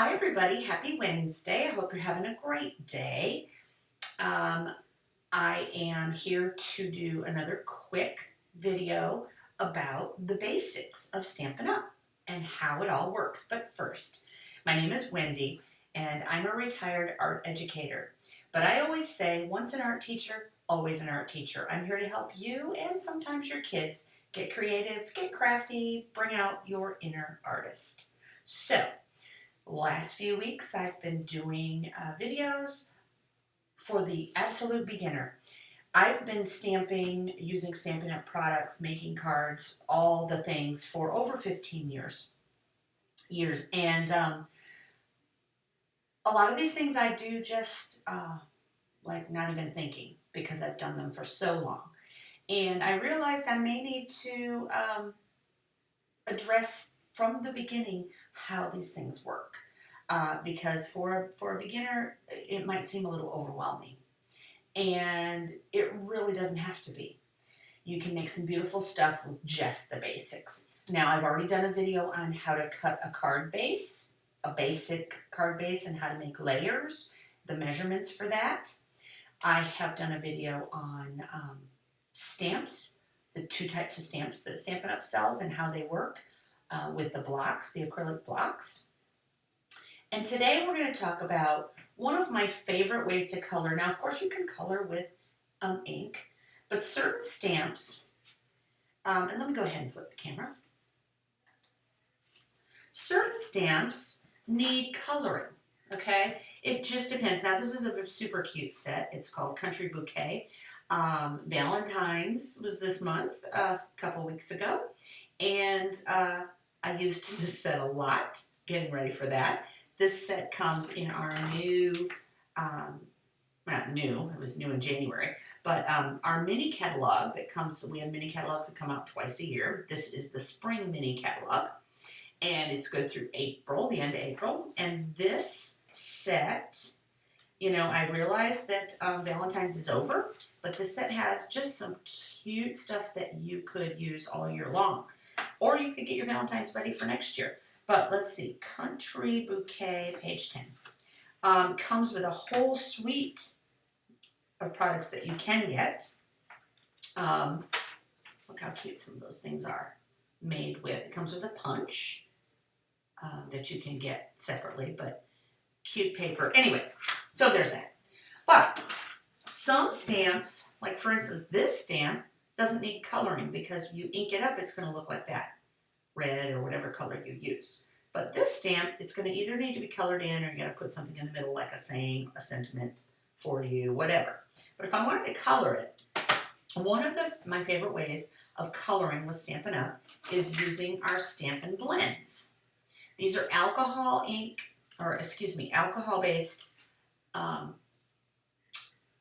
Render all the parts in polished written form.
Hi everybody, happy Wednesday. I hope you're having a great day. I am here to do another quick video about the basics of Stampin' Up! And how it all works. But first, my name is Wendy and I'm a retired art educator. But I always say, once an art teacher, always an art teacher. I'm here to help you and sometimes your kids get creative, get crafty, bring out your inner artist. So, last few weeks I've been doing videos for the absolute beginner. I've been stamping, using Stampin' Up! Products, making cards, all the things for over 15 years. And a lot of these things I do just like not even thinking because I've done them for so long. And I realized I may need to address from the beginning how these things work. Because for a beginner, it might seem a little overwhelming. And it really doesn't have to be. You can make some beautiful stuff with just the basics. Now, I've already done a video on how to cut a card base, a basic card base, and how to make layers, the measurements for that. I have done a video on stamps, the two types of stamps that Stampin' Up! Sells and how they work with the blocks, the acrylic blocks. And today we're going to talk about one of my favorite ways to color. Now, of course, you can color with ink, but certain stamps, and let me go ahead and flip the camera. Certain stamps need coloring, okay? It just depends. Now, this is a super cute set. It's called Country Bouquet. Valentine's was this month, a couple weeks ago, and I used this set a lot, getting ready for that. This set comes in our new, not new, it was new in January, but our mini catalog that comes, we have mini catalogs that come out twice a year. This is the spring mini catalog, and it's good through April, the end of April. And this set, you know, I realized that Valentine's is over, but this set has just some cute stuff that you could use all year long. Or you could get your Valentine's ready for next year. But let's see, Country Bouquet, page 10. Comes with a whole suite of products that you can get. Look how cute some of those things are made with. It comes with a punch that you can get separately, but cute paper. Anyway, so there's that. But some stamps, like for instance, this stamp doesn't need coloring because you ink it up, it's going to look like that. Red or whatever color you use. But this stamp, it's going to either need to be colored in or you're going to put something in the middle like a saying, a sentiment for you, whatever. But if I wanted to color it, one of my favorite ways of coloring with Stampin' Up! Is using our Stampin Blends. These are alcohol-based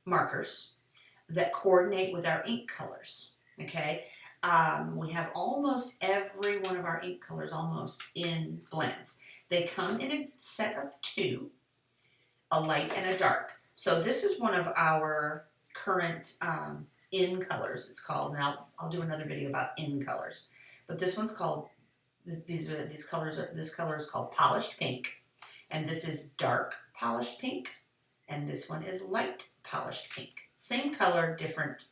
markers that coordinate with our ink colors, okay? We have almost every one of our ink colors almost in blends. They come in a set of two, a light and a dark. So this is one of our current in colors, it's called. Now I'll do another video about in colors. But this one's called, this color is called Polished Pink. And this is dark Polished Pink. And this one is light Polished Pink. Same color, different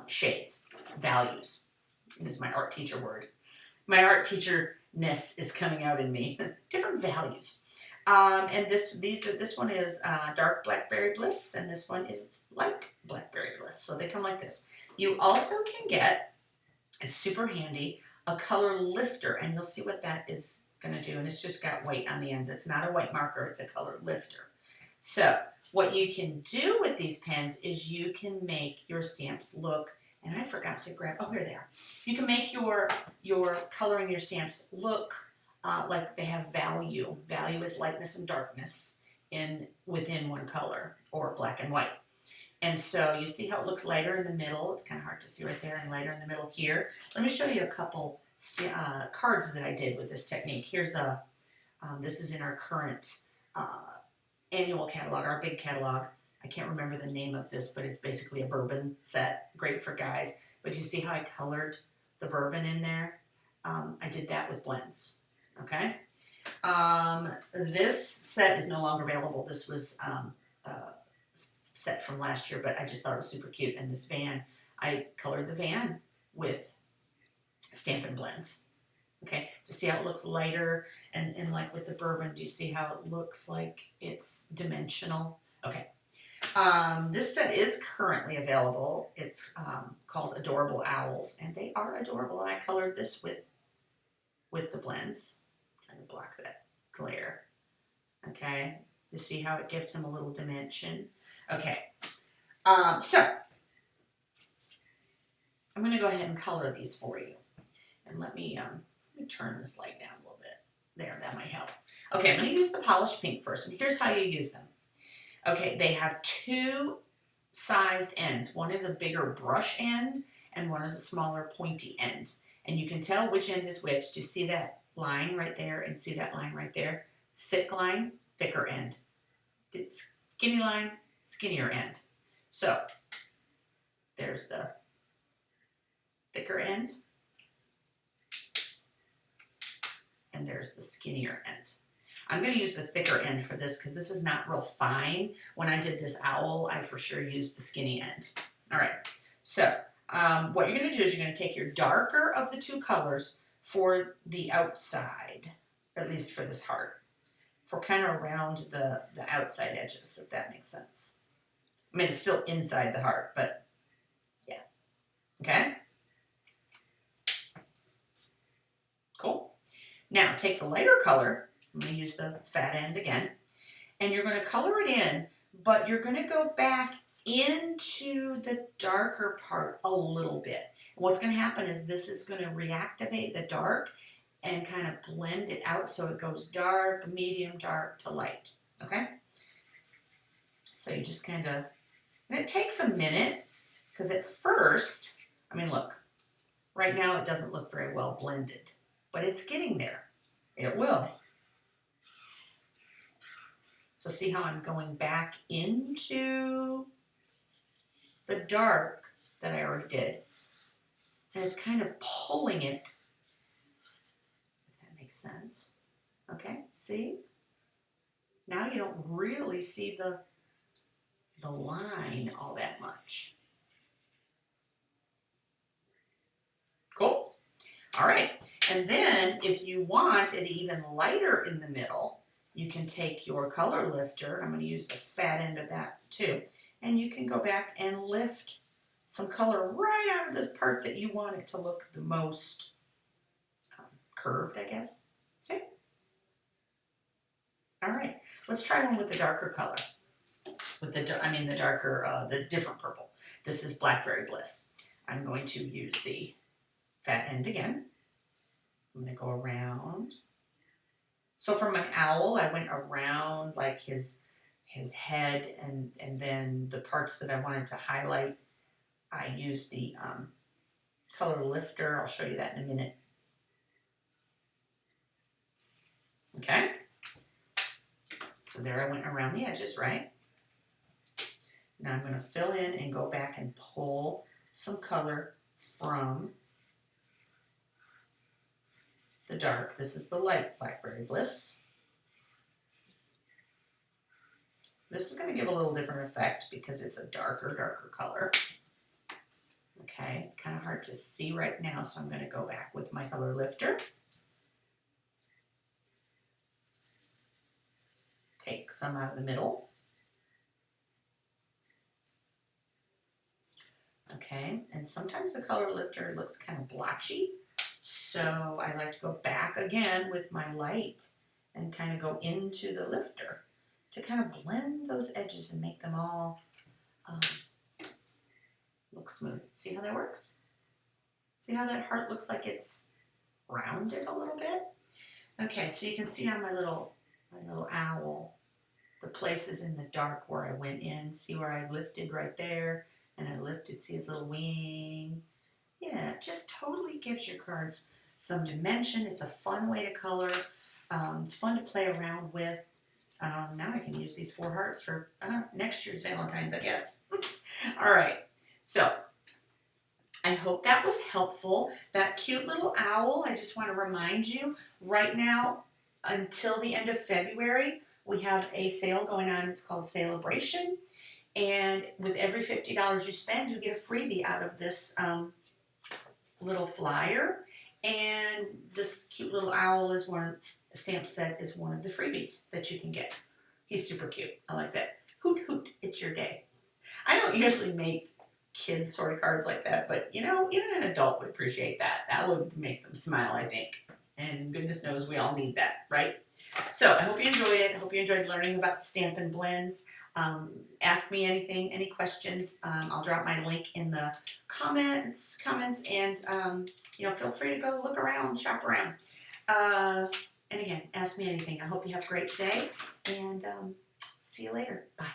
shades, values. Is my art teacher word. My art teacher-ness is coming out in me. Different values. And this one is dark Blackberry Bliss, and this one is light Blackberry Bliss. So they come like this. You also can get, it's super handy, a color lifter, and you'll see what that is going to do. And it's just got white on the ends. It's not a white marker, it's a color lifter. So what you can do with these pens is you can make your stamps look, and I forgot to grab, oh, here they are. You can make your coloring your stamps look like they have value. Value is lightness and darkness within one color, or black and white. And so you see how it looks lighter in the middle. It's kind of hard to see right there, and lighter in the middle here. Let me show you a couple cards that I did with this technique. Here's this is in our current annual catalog, our big catalog. I can't remember the name of this, but it's basically a bourbon set, great for guys. But you see how I colored the bourbon in there? I did that with blends, okay? This set is no longer available. This was set from last year, but I just thought it was super cute. And this van, I colored the van with Stampin Blends. Okay, to see how it looks lighter, and like with the bourbon, do you see how it looks like it's dimensional? Okay, this set is currently available. It's called Adorable Owls, and they are adorable. And I colored this with the blends. I'm trying to block that glare. Okay, you see how it gives them a little dimension. Okay, so I'm going to go ahead and color these for you, and let me turn this light down a little bit. There, that might help. Okay, I'm going to use the polished pink first, and here's how you use them. Okay, they have two sized ends. One is a bigger brush end, and one is a smaller pointy end. And you can tell which end is which. Do you see that line right there and see that line right there? Thick line, thicker end. Skinny line, skinnier end. So, there's the thicker end. And there's the skinnier end. I'm going to use the thicker end for this because this is not real fine. When I did this owl, I for sure used the skinny end. All right, so what you're going to do is you're going to take your darker of the two colors for the outside, at least for this heart, for kind of around the outside edges, if that makes sense. I mean, it's still inside the heart, but yeah. Okay? Cool. Now, take the lighter color, I'm going to use the fat end again, and you're going to color it in, but you're going to go back into the darker part a little bit. And what's going to happen is this is going to reactivate the dark and kind of blend it out so it goes dark, medium, dark to light, okay? So you just kind of, and it takes a minute, because at first, I mean, look, right now it doesn't look very well blended. But it's getting there. It will. So see how I'm going back into the dark that I already did. And it's kind of pulling it. If that makes sense. Okay, see? Now you don't really see the line all that much. Cool? All right. And then, if you want it even lighter in the middle, you can take your color lifter. I'm going to use the fat end of that too. And you can go back and lift some color right out of this part that you want it to look the most curved, I guess. See? All right. Let's try one with the darker color. With the darker, the different purple. This is Blackberry Bliss. I'm going to use the fat end again. I'm going to go around. So for my owl, I went around like his head, and then the parts that I wanted to highlight, I used the color lifter. I'll show you that in a minute. Okay. So there I went around the edges, right? Now I'm going to fill in and go back and pull some color from the dark. This is the light Blackberry Bliss. This is going to give a little different effect because it's a darker color. Okay, it's kind of hard to see right now, so I'm going to go back with my color lifter. Take some out of the middle. Okay, and sometimes the color lifter looks kind of blotchy. So I like to go back again with my light and kind of go into the lifter to kind of blend those edges and make them all look smooth. See how that works? See how that heart looks like it's rounded a little bit? Okay, so you can see on my little owl, the places in the dark where I went in. See where I lifted right there? And I lifted, see his little wing? Yeah, it just totally gives your cards some dimension. It's a fun way to color. It's fun to play around with. Now I can use these 4 hearts for next year's Valentine's, I guess. All right, so I hope that was helpful. That cute little owl, I just want to remind you, right now, until the end of February, we have a sale going on. It's called Celebration. And with every $50 you spend, you get a freebie out of this little flyer. And this cute little owl is one of the stamp set is one of the freebies that you can get. He's super cute. I like that. Hoot hoot, it's your day. I don't usually make kid sort of cards like that, but you know, even an adult would appreciate that. That would make them smile, I think. And goodness knows we all need that, right? So I hope you enjoyed it. I hope you enjoyed learning about Stampin' Blends. Ask me anything, any questions. I'll drop my link in the comments, and you know, feel free to go look around, shop around. And again, ask me anything. I hope you have a great day, and see you later. Bye.